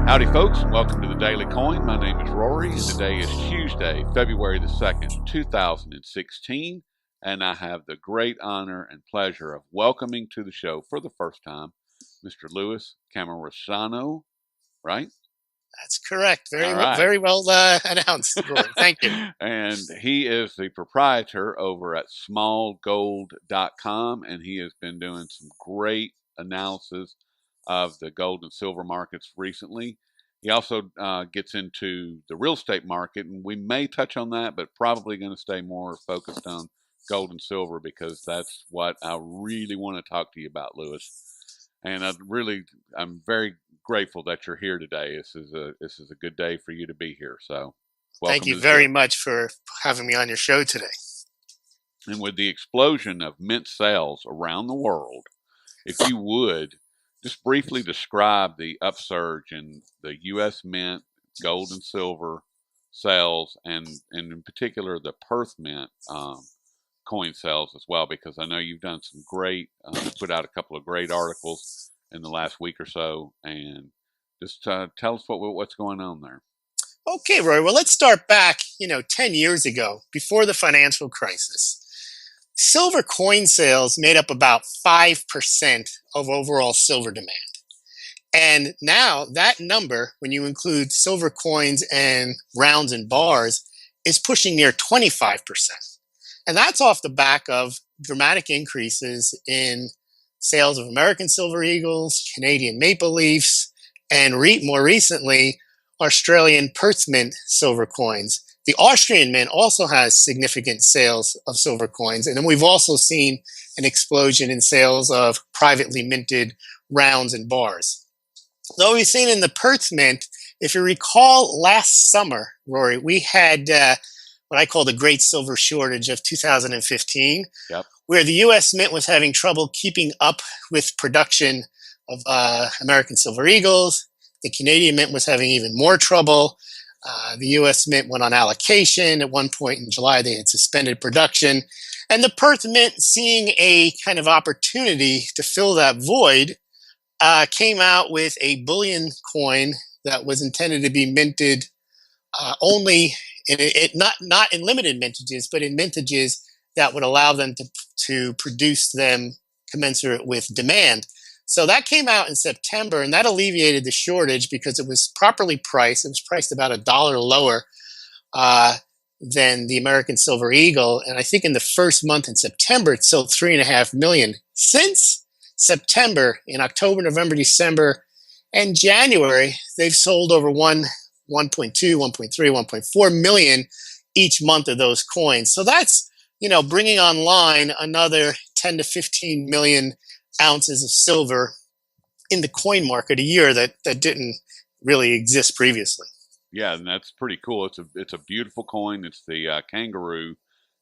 Howdy, folks, and welcome to the Daily Coin. My name is Rory, and today is Tuesday, February the 2nd, 2016, and I have the great honor and pleasure of welcoming to the show for the first time Mr. Louis Cammarosano, right? That's correct. All right. Very well announced, Rory. Thank you. And he is the proprietor over at smallgold.com, and he has been doing some great analysis of the gold and silver markets recently. He also gets into the real estate market, and we may touch on that, but probably going to stay more focused on gold and silver because that's what I really want to talk to you about, Louis. And I'm very grateful that you're here today. This is a good day for you to be here. So, welcome Thank to you the very show. much for having me on your show today. And with the explosion of mint sales around the world, if you would just briefly describe the upsurge in the U.S. Mint gold and silver sales, and in particular the Perth Mint coin sales as well, because I know you've done some great, put out a couple of great articles in the last week or so, and just tell us what's going on there. Okay, Rory. Well, let's start back, 10 years ago, before the financial crisis. Silver coin sales made up about 5% of overall silver demand. And now that number, when you include silver coins and rounds and bars, is pushing near 25%. And that's off the back of dramatic increases in sales of American Silver Eagles, Canadian Maple Leafs, and more recently, Australian Perth Mint silver coins. The Austrian Mint also has significant sales of silver coins. And then we've also seen an explosion in sales of privately minted rounds and bars. Though we've seen in the Perth Mint, if you recall last summer, Rory, we had what I call the Great Silver Shortage of 2015, Yep. where the U.S. Mint was having trouble keeping up with production of American Silver Eagles. The Canadian Mint was having even more trouble. The U.S. Mint went on allocation. At one point in July, they had suspended production. And the Perth Mint, seeing a kind of opportunity to fill that void, came out with a bullion coin that was intended to be minted only not in limited mintages, but in mintages that would allow them to produce them commensurate with demand. So that came out in September, and that alleviated the shortage because it was properly priced. It was priced about $1 lower than the American Silver Eagle. And I think in the first month in September, it sold 3.5 million. Since September, in October, November, December, and January, they've sold over 1.2, 1.3, 1.4 million each month of those coins. So that's, bringing online another 10 to 15 million ounces of silver in the coin market a year that didn't really exist previously. Yeah, and that's pretty cool. It's a beautiful coin. It's the kangaroo,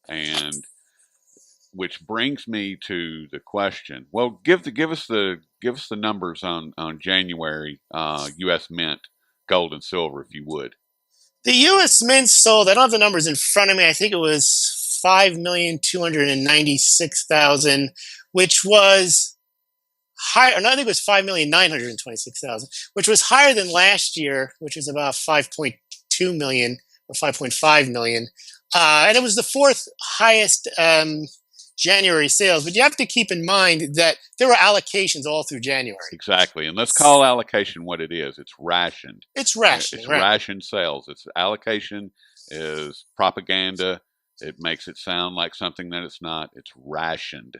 and which brings me to the question. Well, give us the numbers on January U.S. Mint gold and silver, if you would. The U.S. Mint sold. I don't have the numbers in front of me. I think it was 5,296,000, which was higher. No, I think it was 5,926,000, which was higher than last year, which was about 5.2 million or 5.5 million. And it was the fourth highest January sales. But you have to keep in mind that there were allocations all through January. Exactly. And let's call allocation what it is. It's rationed. It's rationed. It's right. rationed sales. It's allocation is propaganda. It makes it sound like something that it's not. It's rationed.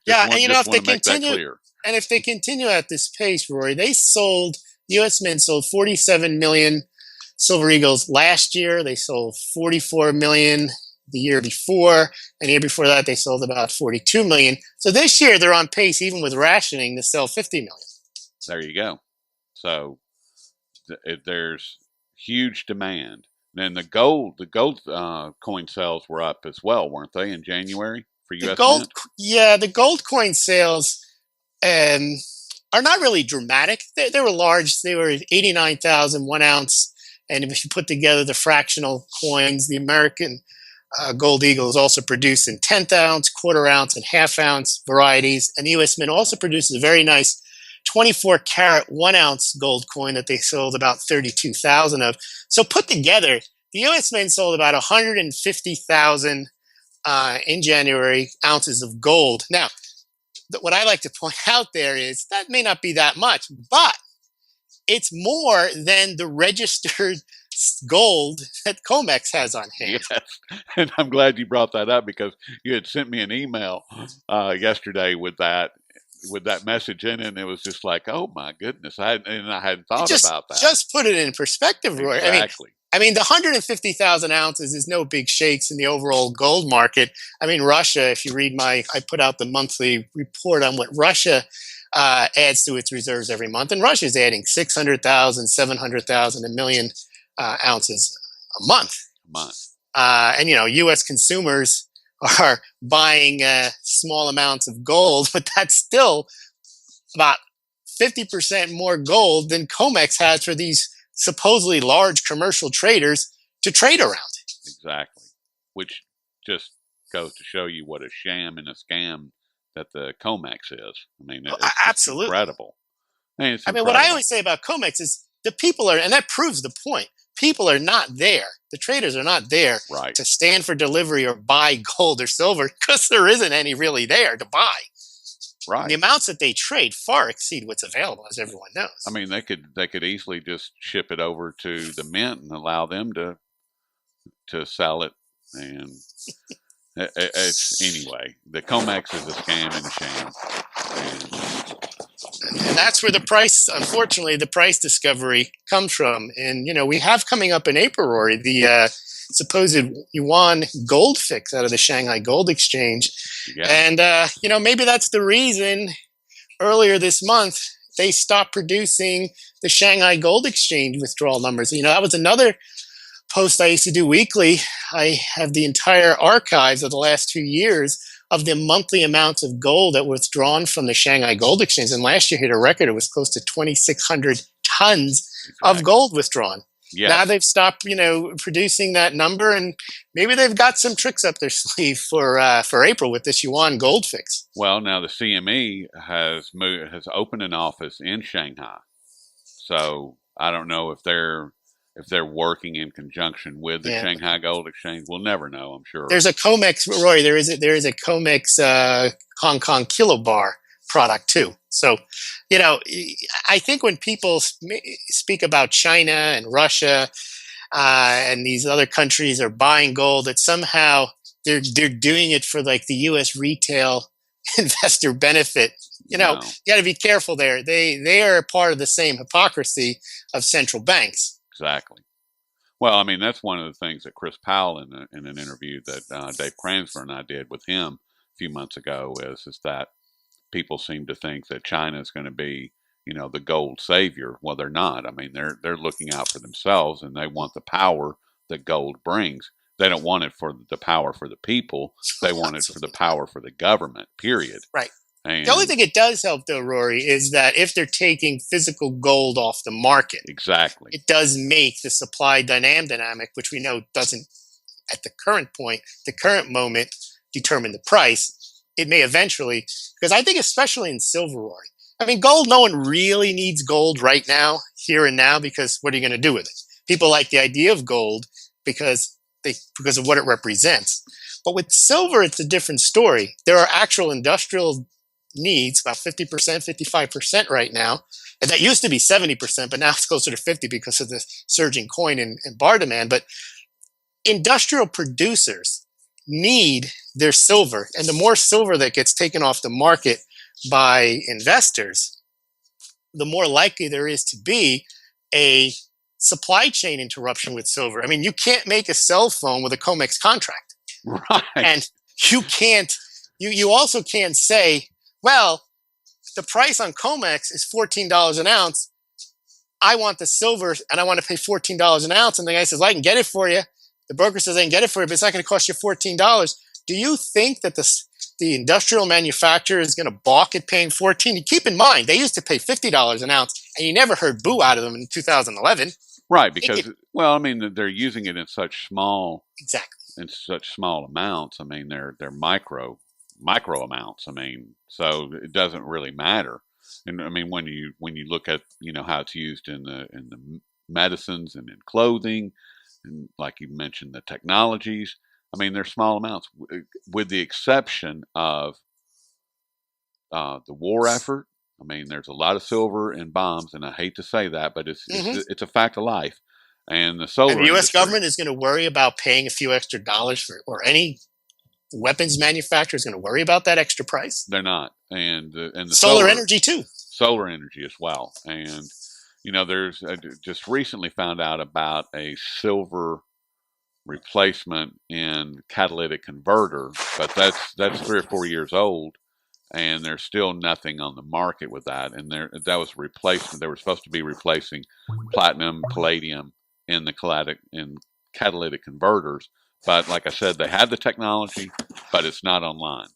Yeah, and if they continue, and if they continue at this pace, Rory, U.S. Mint sold 47 million Silver Eagles last year. They sold 44 million the year before, and the year before that, they sold about 42 million. So this year, they're on pace, even with rationing, to sell 50 million. There you go. So there's huge demand. And the gold coin sales were up as well, weren't they, in January? The gold coin sales are not really dramatic. They were large. They were 89,000 1 ounce. And if you put together the fractional coins, the American Gold Eagle is also produced in 10th ounce, quarter ounce, and half ounce varieties. And the U.S. Mint also produces a very nice 24 karat 1 ounce gold coin that they sold about 32,000 of. So put together, the U.S. Mint sold about 150,000 in January ounces of gold. Now, what I like to point out there is that may not be that much, but it's more than the registered gold that COMEX has on hand. Yes, and I'm glad you brought that up because you had sent me an email yesterday with that message in it, and it was just like, oh my goodness, I hadn't It thought just about that. just put it in perspective, Roy. Exactly. I mean, the 150,000 ounces is no big shakes in the overall gold market. I mean, Russia, if you read I put out the monthly report on what Russia adds to its reserves every month, and Russia is adding 600,000, 700,000, a million ounces a month. And, U.S. consumers are buying small amounts of gold, but that's still about 50% more gold than COMEX has for these supposedly large commercial traders to trade around. Exactly. Which just goes to show you what a sham and a scam that the COMEX is. I mean, it's Absolutely incredible. I mean, it's I mean, what I incredible. always say about COMEX is the people are, and that proves the point. People are not there. The traders are not there Right. to stand for delivery or buy gold or silver because there isn't any really there to buy. Right. And the amounts that they trade far exceed what's available, as everyone knows. I mean, they could easily just ship it over to the mint and allow them to sell it, and it's anyway. The COMEX is a scam and a sham. And that's where the price, unfortunately, the price discovery comes from. And, we have coming up in April, Rory, the supposed yuan gold fix out of the Shanghai Gold Exchange. Yeah. And, maybe that's the reason earlier this month they stopped producing the Shanghai Gold Exchange withdrawal numbers. That was another post I used to do weekly. I have the entire archives of the last 2 years of the monthly amounts of gold that was drawn from the Shanghai Gold Exchange. And last year hit a record. It was close to 2,600 tons of gold withdrawn. Yes. Now they've stopped, producing that number, and maybe they've got some tricks up their sleeve for April with this yuan gold fix. Well, now the CME has opened an office in Shanghai, so I don't know if they're working in conjunction with the Shanghai Gold Exchange. We'll never know, I'm sure. There's a COMEX, Roy. There is a COMEX Hong Kong kilobar product too. So, I think when people speak about China and Russia and these other countries are buying gold, that somehow they're doing it for like the U.S. retail investor benefit. You got to be careful there. They are part of the same hypocrisy of central banks. Exactly. Well, I mean, that's one of the things that Chris Powell in an interview that Dave Kransfer and I did with him a few months ago is that people seem to think that China is going to be, the gold savior. Well, they're not. I mean, they're looking out for themselves, and they want the power that gold brings. They don't want it for the power for the people. They want it for the power for the government, period. Right. And the only thing it does help, though, Rory, is that if they're taking physical gold off the market, exactly, it does make the supply dynamic, which we know doesn't, at the current moment, determine the price. It may eventually, because I think especially in silver, Rory. I mean, gold, no one really needs gold right now, here and now, because what are you going to do with it? People like the idea of gold because of what it represents. But with silver, it's a different story. There are actual industrial needs, about 50%, 55% right now. And that used to be 70%, but now it's closer to 50 because of the surging coin and bar demand. But industrial producers need their silver. And the more silver that gets taken off the market by investors, the more likely there is to be a supply chain interruption with silver. I mean, you can't make a cell phone with a COMEX contract. Right. And you also can't say, well, the price on COMEX is $14 an ounce. I want the silver and I want to pay $14 an ounce. And the guy says, I can get it for you. The broker says, I can get it for you, but it's not going to cost you $14. Do you think that the industrial manufacturer is going to balk at paying $14? Keep in mind, they used to pay $50 an ounce, and you never heard boo out of them in 2011. Right, because, I mean, they're using it in such small amounts. I mean, they're micro amounts. I mean, so it doesn't really matter. And I mean, when you look at how it's used in the medicines and in clothing, and like you mentioned, the technologies. I mean, they're small amounts, with the exception of the war effort. I mean, there's a lot of silver in bombs, and I hate to say that, but Hmm. it's a fact of life. And the And the solar U.S. industry, government is going to worry about paying a few extra dollars for, or any weapons manufacturer is going to worry about that extra price. they're not, and the Solar energy too. solar energy as well. And there's I just recently found out about a silver replacement in catalytic converter, but that's 3 or 4 years old, and there's still nothing on the market with that. And that was a replacement. They were supposed to be replacing platinum, palladium in the catalytic converters. But like I said, they had the technology, but it's not online.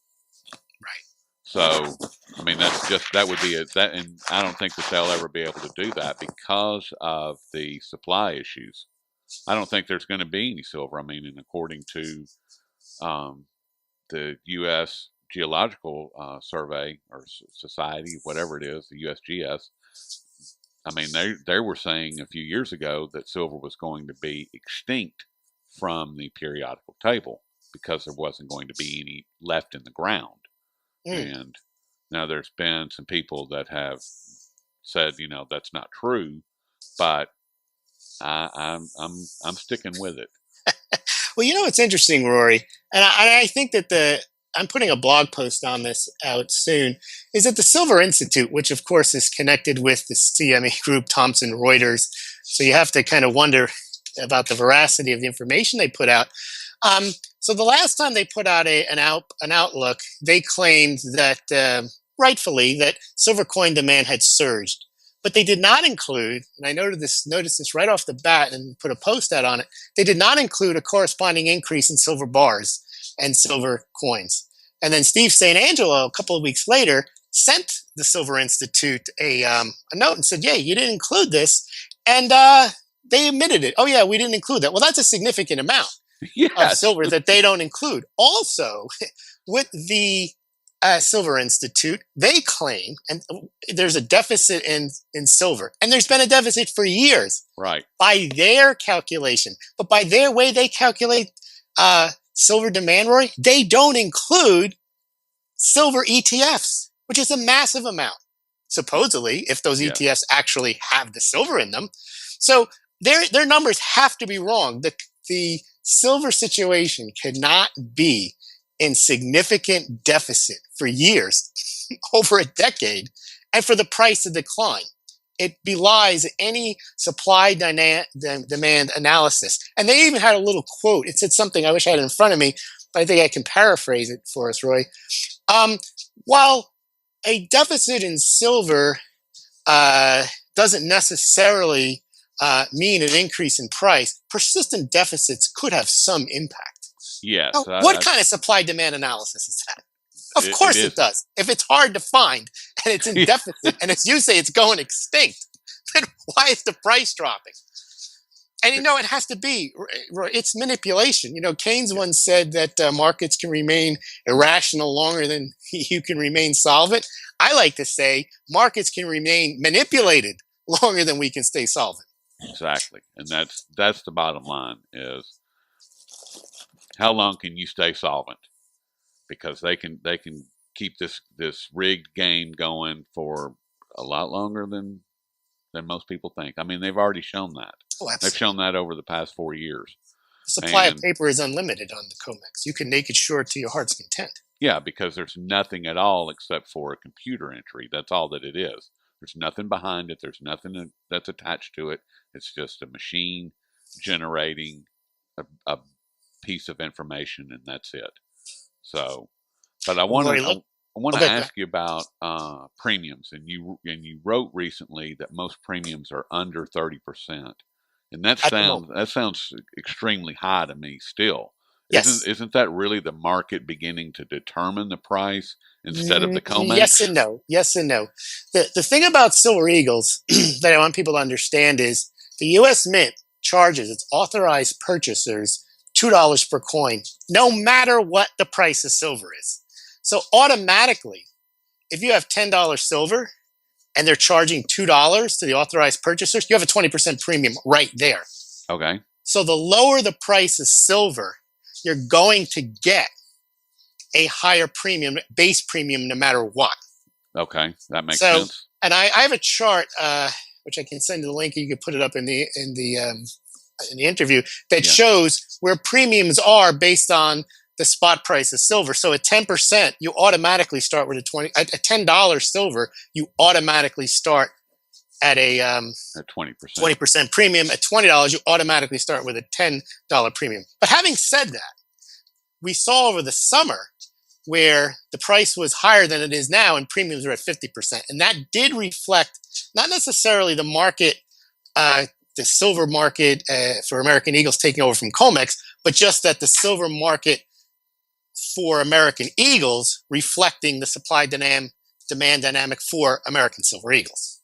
Right. So, I mean, that would be that, and I don't think that they'll ever be able to do that because of the supply issues. I don't think there's going to be any silver. I mean, and according to um, the U.S. Geological Survey or Society, whatever it is, the USGS. I mean, they were saying a few years ago that silver was going to be extinct from the periodical table because there wasn't going to be any left in the ground. Mm. And now there's been some people that have said, that's not true, but I'm sticking with it. Well, it's interesting, Rory, and I think that I'm putting a blog post on this out soon. Is that the Silver Institute, which of course is connected with the CME Group, Thomson Reuters, so you have to kind of wonder about the veracity of the information they put out. So the last time they put out an outlook, they claimed that rightfully that silver coin demand had surged, but they did not include. And I noticed this right off the bat, and put a post out on it. They did not include a corresponding increase in silver bars and silver coins. And then Steve St. Angelo, a couple of weeks later, sent the Silver Institute a note and said, "Yeah, you didn't include this," and they admitted it. "Oh yeah, we didn't include that." Well, that's a significant amount of Yes. silver that they don't include. Also, with the Silver Institute, they claim, and there's a deficit in silver, and there's been a deficit for years Right. by their calculation, but by their way they calculate silver demand, Roy, they don't include silver ETFs, which is a massive amount, supposedly, if those Yes. ETFs actually have the silver in them. So their numbers have to be wrong. The silver situation cannot be in significant deficit for years, over a decade, and for the price to decline. It belies any supply demand analysis. And they even had a little quote. It said something, I wish I had it in front of me, but I think I can paraphrase it for us, Roy. Um, while a deficit in silver doesn't necessarily mean an increase in price, persistent deficits could have some impact. Yes. Now, what kind of supply demand analysis is that? Of It course it isn't. does. If it's hard to find and it's in deficit, and as you say, it's going extinct, then why is the price dropping? And it has to be. It's manipulation. Keynes once said that markets can remain irrational longer than you can remain solvent. I like to say markets can remain manipulated longer than we can stay solvent. Exactly. And that's the bottom line is how long can you stay solvent? Because they can keep this rigged game going for a lot longer than most people think. I mean, they've already shown that. Oh, They've absolutely. shown that over the past 4 years. The supply of And paper is unlimited on the COMEX. You can make it short to your heart's content. yeah, because there's nothing at all except for a computer entry. That's all that it is. There's nothing behind it. There's nothing that's attached to it. It's just a machine generating a piece of information, and that's it. So, but Rory, look. I want to Okay, go ahead. ask you about premiums, and you wrote recently that most premiums are under 30%, and At the moment. that sounds extremely high to me. Still, Yes. isn't that really the market beginning to determine the price instead of the Yes COMEX? and no. Yes and no. The thing about Silver Eagles that I want people to understand is the U.S. Mint charges its authorized purchasers $2 per coin, no matter what the price of silver is. So automatically, if you have $10 silver, and they're charging $2 to the authorized purchasers, you have a 20% premium right there. Okay. So the lower the price of silver, you're going to get a higher premium, base premium, no matter what. Okay, that makes So, sense. and I have a chart which I can send you the link. You can put it up in the interview that shows where premiums are based on the spot price of silver. So at 10%, you automatically start with at $10 silver, you automatically start at a At 20%. 20% premium. At $20, you automatically start with a $10 premium. But having said that, we saw over the summer where the price was higher than it is now and premiums are at 50%. And that did reflect not necessarily the market, the silver market for American Eagles taking over from COMEX, but just that the silver market for American Eagles reflecting the supply demand dynamic for American Silver Eagles.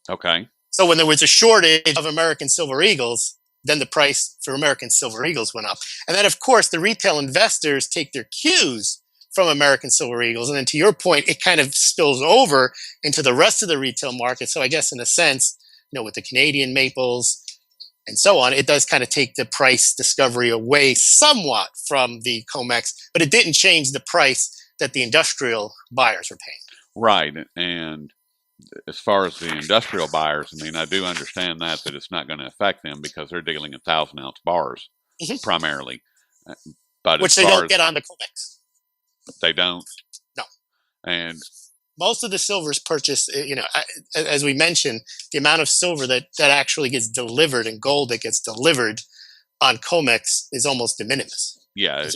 Okay. So when there was a shortage of American Silver Eagles, then the price for American Silver Eagles went up. And then, of course, the retail investors take their cues from American Silver Eagles. And then to your point, it kind of spills over into the rest of the retail market. So I guess in a sense, with the Canadian maples and so on, it does kind of take the price discovery away somewhat from the COMEX, but it didn't change the price that the industrial buyers were paying. Right. And as far as the industrial buyers, I mean, I do understand that it's not going to affect them because they're dealing in 1,000-ounce bars primarily. But which they don't get on the COMEX. They don't? No. And most of the silver is purchased, as we mentioned, the amount of silver that actually gets delivered and gold that gets delivered on COMEX is almost de minimis. Yeah,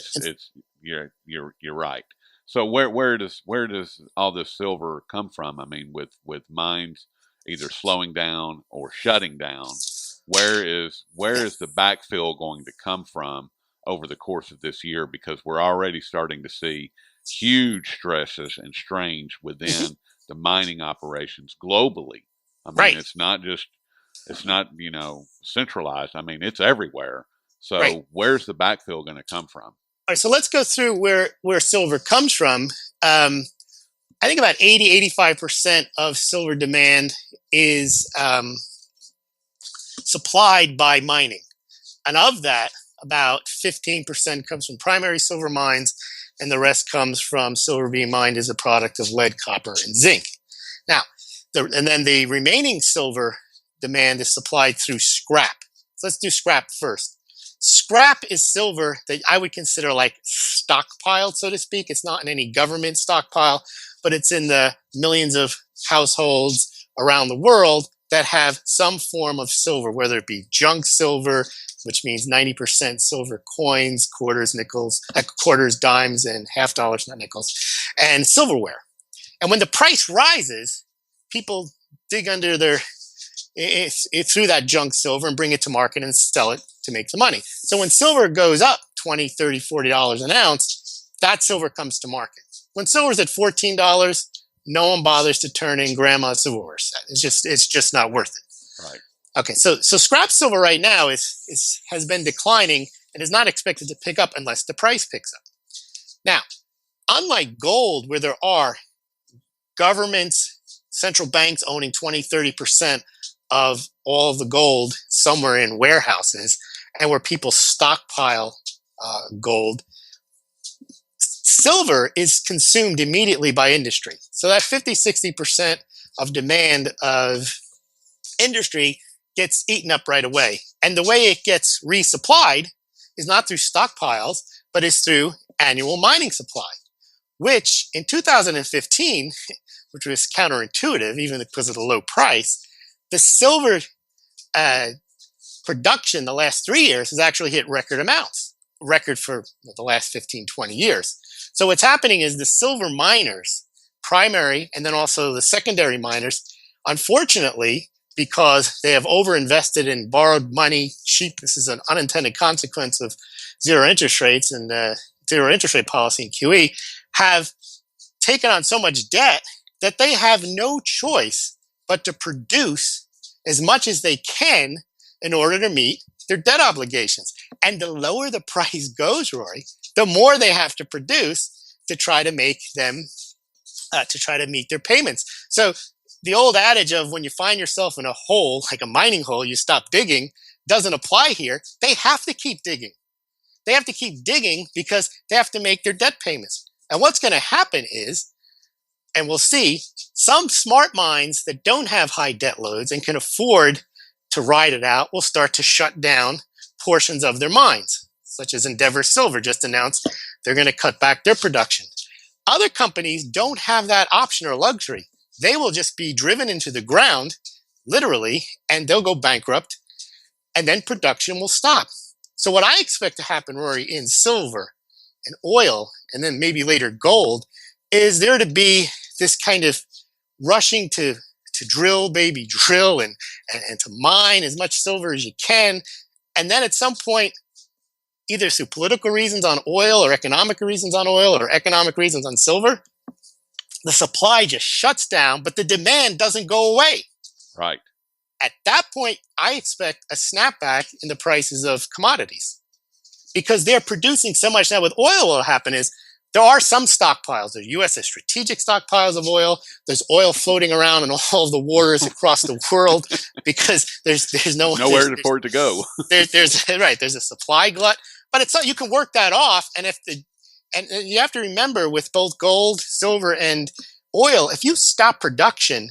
you're right. So where does all this silver come from? I mean, with mines either slowing down or shutting down, where is the backfill going to come from over the course of this year? Because we're already starting to see huge stresses and strains within the mining operations globally. I mean, it's not centralized. I mean, it's everywhere. So where's the backfill going to come from? All right, so let's go through where silver comes from. I think about 85% of silver demand is supplied by mining. And of that, about 15% comes from primary silver mines, and the rest comes from silver being mined as a product of lead, copper, and zinc. Now, and then the remaining silver demand is supplied through scrap. So let's do scrap first. Scrap is silver that I would consider like stockpiled, so to speak. It's not in any government stockpile, but it's in the millions of households around the world that have some form of silver, whether it be junk silver, which means 90% silver coins, quarters, nickels, quarters, dimes, and half dollars, not nickels, and silverware. And when the price rises, people dig under through that junk silver and bring it to market and sell it to make the money. So when silver goes up $20, $30, $40 an ounce, that silver comes to market. When silver's at $14, no one bothers to turn in grandma's silverware set. It's just not worth it. Right. Okay, so scrap silver right now has been declining and is not expected to pick up unless the price picks up. Now, unlike gold, where there are governments, central banks owning 20, 30% of all of the gold somewhere in warehouses, and where people stockpile gold, silver is consumed immediately by industry. So that 50, 60% of demand of industry gets eaten up right away. And the way it gets resupplied is not through stockpiles, but is through annual mining supply, which in 2015, which was counterintuitive, even because of the low price, the silver production the last 3 years has actually hit record amounts, record for the last 15, 20 years. So what's happening is the silver miners, primary and then also the secondary miners, unfortunately, because they have overinvested in borrowed money, this is an unintended consequence of zero interest rates and zero interest rate policy in QE, have taken on so much debt that they have no choice but to produce as much as they can in order to meet their debt obligations. And the lower the price goes, Rory, the more they have to produce to try to make them, to try to meet their payments. So the old adage of when you find yourself in a hole, like a mining hole, you stop digging, doesn't apply here. They have to keep digging. They have to keep digging because they have to make their debt payments. And what's going to happen is, and we'll see, some smart mines that don't have high debt loads and can afford to ride it out will start to shut down portions of their mines, such as Endeavor Silver just announced they're going to cut back their production. Other companies don't have that option or luxury. They will just be driven into the ground, literally, and they'll go bankrupt, and then production will stop. So what I expect to happen, Rory, in silver and oil, and then maybe later gold, is there to be this kind of rushing to drill, baby, drill, and to mine as much silver as you can. And then at some point, either through political reasons on oil or economic reasons on oil or economic reasons on silver, the supply just shuts down, but the demand doesn't go away. Right. At that point, I expect a snapback in the prices of commodities because they're producing so much. Now with oil, what will happen is there are some stockpiles. The U.S. has strategic stockpiles of oil. There's oil floating around in all of the waters across the world because there's nowhere for it to go. There's a supply glut, but it's not, you can work that off. And and you have to remember with both gold, silver, and oil, if you stop production,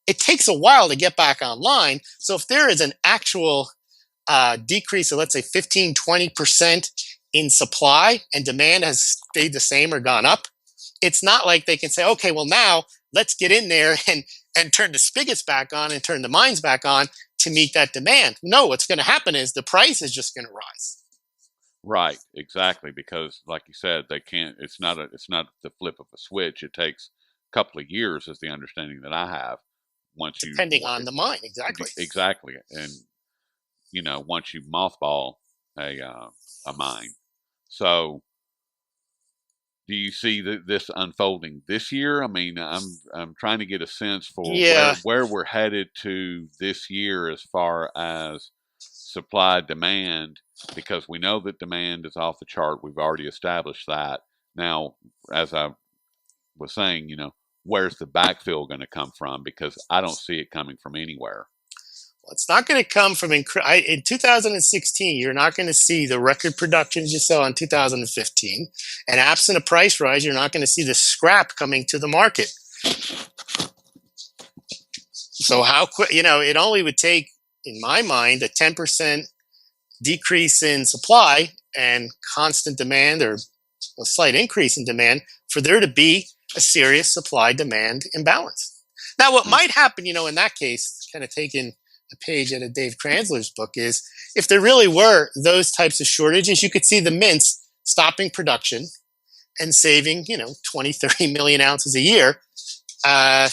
it takes a while to get back online. So if there is an actual decrease of, let's say, 15, 20% in supply and demand has stayed the same or gone up, it's not like they can say, okay, well, now let's get in there and turn the spigots back on and turn the mines back on to meet that demand. No, what's going to happen is the price is just going to rise. Right, exactly, because like you said, they can't, it's not the flip of a switch. It takes a couple of years is the understanding that I have. Depending on the mine, exactly. Exactly. And once you mothball a mine. So do you see this unfolding this year? I mean, I'm trying to get a sense for where we're headed to this year as far as supply demand, because we know that demand is off the chart. We've already established that. Now, as I was saying, where's the backfill going to come from? Because I don't see it coming from anywhere. Well, it's not going to come from in 2016. You're not going to see the record productions you saw in 2015, and absent a price rise, you're not going to see the scrap coming to the market. So how quick? It only would take, in my mind, a 10% decrease in supply and constant demand, or a slight increase in demand, for there to be a serious supply-demand imbalance. Now, what might happen, in that case, kind of taking a page out of Dave Kranzler's book, is if there really were those types of shortages, you could see the mints stopping production and saving, 20, 30 million ounces a year, to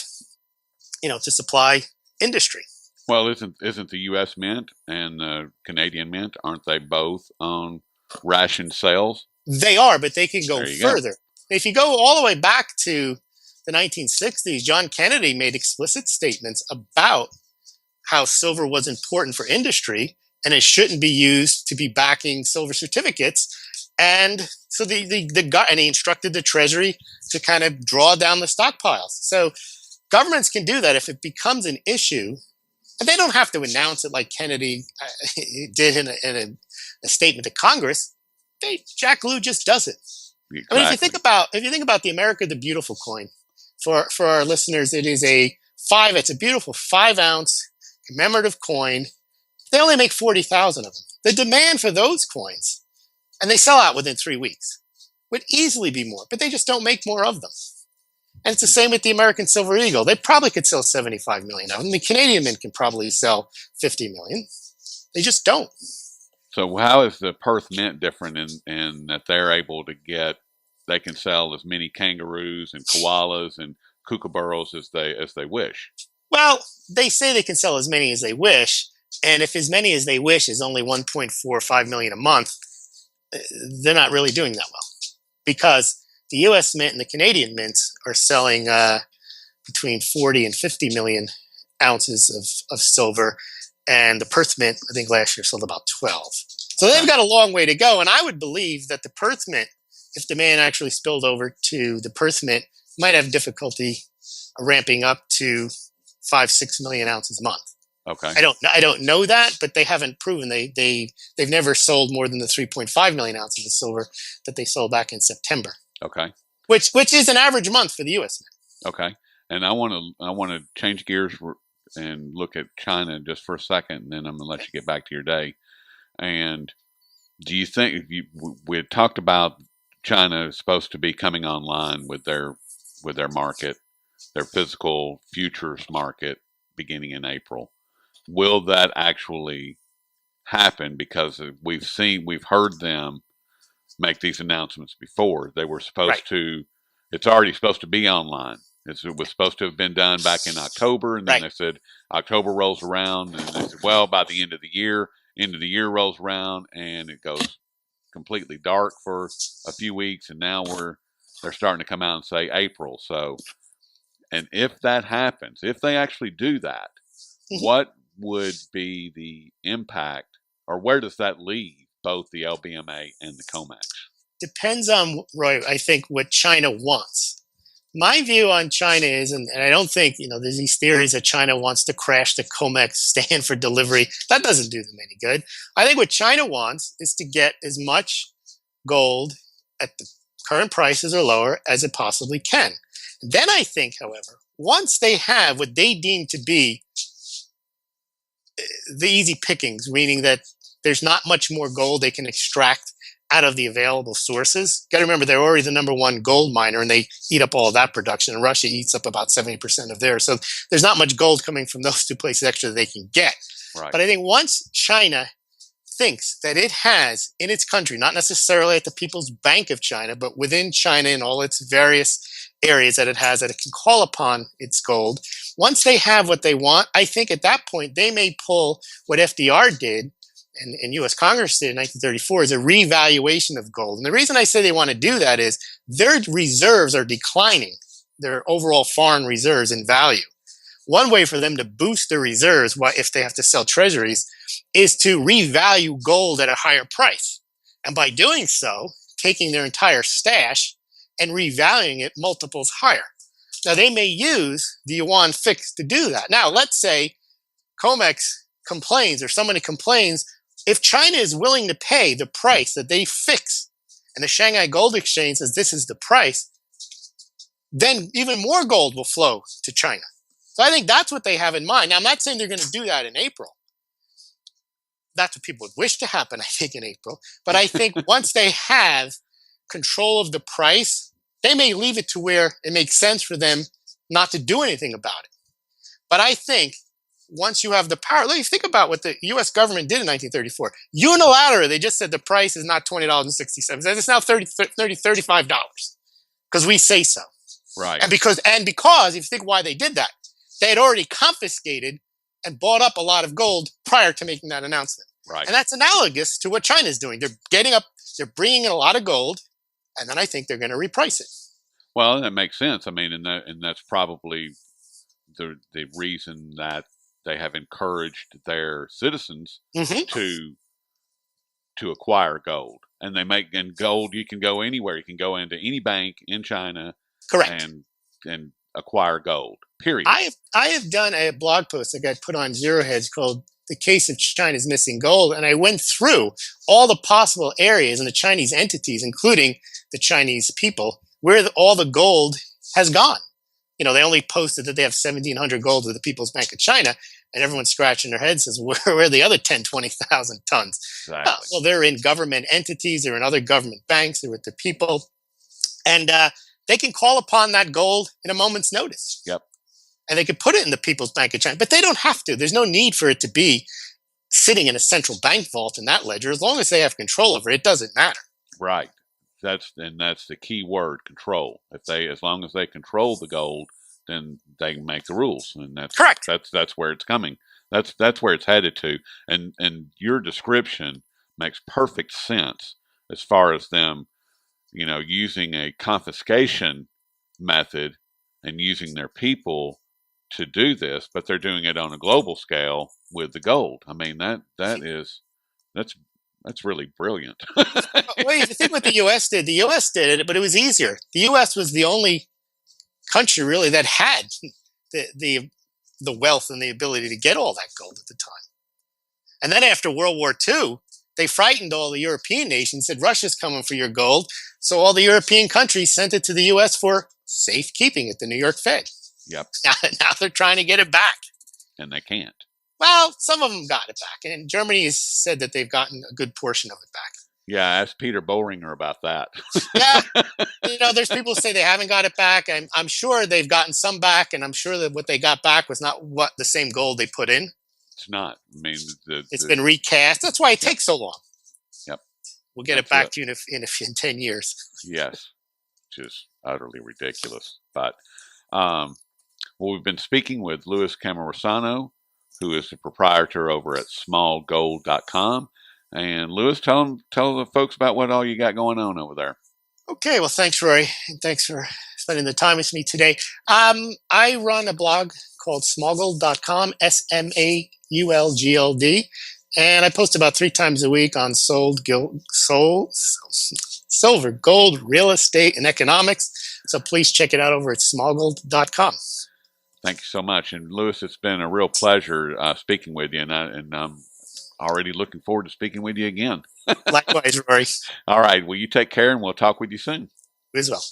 supply industry. Well, isn't the U.S. Mint and the Canadian Mint, aren't they both on ration sales? They are, but they can go further. If you go all the way back to the 1960s, John Kennedy made explicit statements about how silver was important for industry and it shouldn't be used to be backing silver certificates. And so and he instructed the Treasury to kind of draw down the stockpiles. So governments can do that if it becomes an issue. And they don't have to announce it like Kennedy did in a statement to Congress. Jack Lew just does it. Exactly. I mean, if you think about the America the Beautiful coin, for our listeners, it's a beautiful 5-ounce commemorative coin. They only make 40,000 of them. The demand for those coins, and they sell out within 3 weeks, would easily be more, but they just don't make more of them. And it's the same with the American Silver Eagle. They probably could sell 75 million of them. The Canadian Mint can probably sell 50 million. They just don't. So how is the Perth Mint different in that they can sell as many kangaroos and koalas and kookaburras as they wish? Well, they say they can sell as many as they wish, and if as many as they wish is only 1.45 million a month, they're not really doing that well, because the U.S. Mint and the Canadian Mints are selling between 40 and 50 million ounces of silver, and the Perth Mint, I think last year, sold about 12. So they've got a long way to go, and I would believe that the Perth Mint, if demand actually spilled over to the Perth Mint, might have difficulty ramping up to 5-6 million ounces a month. Okay. I don't know that, but they haven't proven they've never sold more than the 3.5 million ounces of silver that they sold back in September. Okay. Which is an average month for the U.S. Okay. And I want to change gears and look at China just for a second, and then I'm going to let you get back to your day. And do you think we had talked about China is supposed to be coming online with their market, their physical futures market beginning in April? Will that actually happen? Because we've heard them make these announcements before. They were supposed to. It's already supposed to be online. It was supposed to have been done back in October, and then they said October rolls around, and they said, well, by the end of the year rolls around, and it goes completely dark for a few weeks, and now they're starting to come out and say April. So, and if that happens, if they actually do that, what would be the impact, or where does that leave both the LBMA and the COMEX? Depends on, Roy, I think, what China wants. My view on China is, and I don't think, there's these theories that China wants to crash the COMEX stand for delivery. That doesn't do them any good. I think what China wants is to get as much gold at the current prices or lower as it possibly can. Then I think, however, once they have what they deem to be the easy pickings, meaning that there's not much more gold they can extract out of the available sources. Got to remember, they're already the number one gold miner, and they eat up all of that production, and Russia eats up about 70% of theirs. So there's not much gold coming from those two places extra that they can get. Right. But I think once China thinks that it has in its country, not necessarily at the People's Bank of China, but within China in all its various areas that it has that it can call upon its gold, once they have what they want, I think at that point they may pull what FDR did and U.S. Congress did in 1934 is a revaluation of gold. And the reason I say they want to do that is their reserves are declining, their overall foreign reserves in value. One way for them to boost their reserves, if they have to sell treasuries, is to revalue gold at a higher price. And by doing so, taking their entire stash and revaluing it multiples higher. Now, they may use the yuan fix to do that. Now, let's say COMEX complains, or somebody complains, if China is willing to pay the price that they fix, and the Shanghai Gold Exchange says this is the price, then even more gold will flow to China. So I think that's what they have in mind. Now, I'm not saying they're going to do that in April. That's what people would wish to happen, I think, in April. But I think once they have control of the price, they may leave it to where it makes sense for them not to do anything about it. But I think once you have the power, think about what the U.S. government did in 1934. Unilaterally, they just said the price is not $20.67. It's now $35 because we say so. Right. And because if you think why they did that, they had already confiscated and bought up a lot of gold prior to making that announcement. Right. And that's analogous to what China's doing. They're bringing in a lot of gold, and then I think they're going to reprice it. Well, that makes sense. I mean, and that's probably the reason that they have encouraged their citizens to acquire gold. And gold, you can go anywhere. You can go into any bank in China, correct, and acquire gold. Period. I have done a blog post that got put on Zero Hedge called "The Case of China's Missing Gold," and I went through all the possible areas and the Chinese entities, including the Chinese people, where all the gold has gone. They only posted that they have 1,700 gold with the People's Bank of China, and everyone's scratching their heads, says, where are the other 10, 20,000 tons? Exactly. Well, they're in government entities, they're in other government banks, they're with the people, and they can call upon that gold in a moment's notice. Yep. And they could put it in the People's Bank of China, but they don't have to. There's no need for it to be sitting in a central bank vault in that ledger. As long as they have control over it, it doesn't matter. Right. That's the key word, control. As long as they control the gold, then they can make the rules, and that's correct. That's where it's coming. That's where it's headed to. And your description makes perfect sense as far as them, using a confiscation method and using their people to do this, but they're doing it on a global scale with the gold. I mean, that's really brilliant. Well, you think what the U.S. did. The U.S. did it, but it was easier. The U.S. was the only country really that had the wealth and the ability to get all that gold at the time. And then after World War II, they frightened all the European nations, said Russia's coming for your gold. So all the European countries sent it to the U.S. for safekeeping at the New York Fed. Yep. Now they're trying to get it back. And they can't. Well, some of them got it back. And Germany has said that they've gotten a good portion of it back. Yeah, ask Peter Boehringer about that. Yeah. There's people who say they haven't got it back. I'm sure they've gotten some back, and I'm sure that what they got back was not what the same gold they put in. It's not. I mean, it's been recast. That's why it takes so long. Yep. We'll get it back to you in 10 years. Yes. Just utterly ridiculous. But, well, we've been speaking with Louis Cammarosano, who is the proprietor over at smallgold.com. And Louis, tell the folks about what all you got going on over there. Okay, well, thanks, Rory, and thanks for spending the time with me today. I run a blog called smallgold.com, SMAULGLD, and I post about 3 times a week on silver, gold, real estate, and economics. So please check it out over at smallgold.com. Thank you so much. And Louis, it's been a real pleasure speaking with you, and I'm already looking forward to speaking with you again. Likewise, Rory. All right. Well, you take care, and we'll talk with you soon. You as well.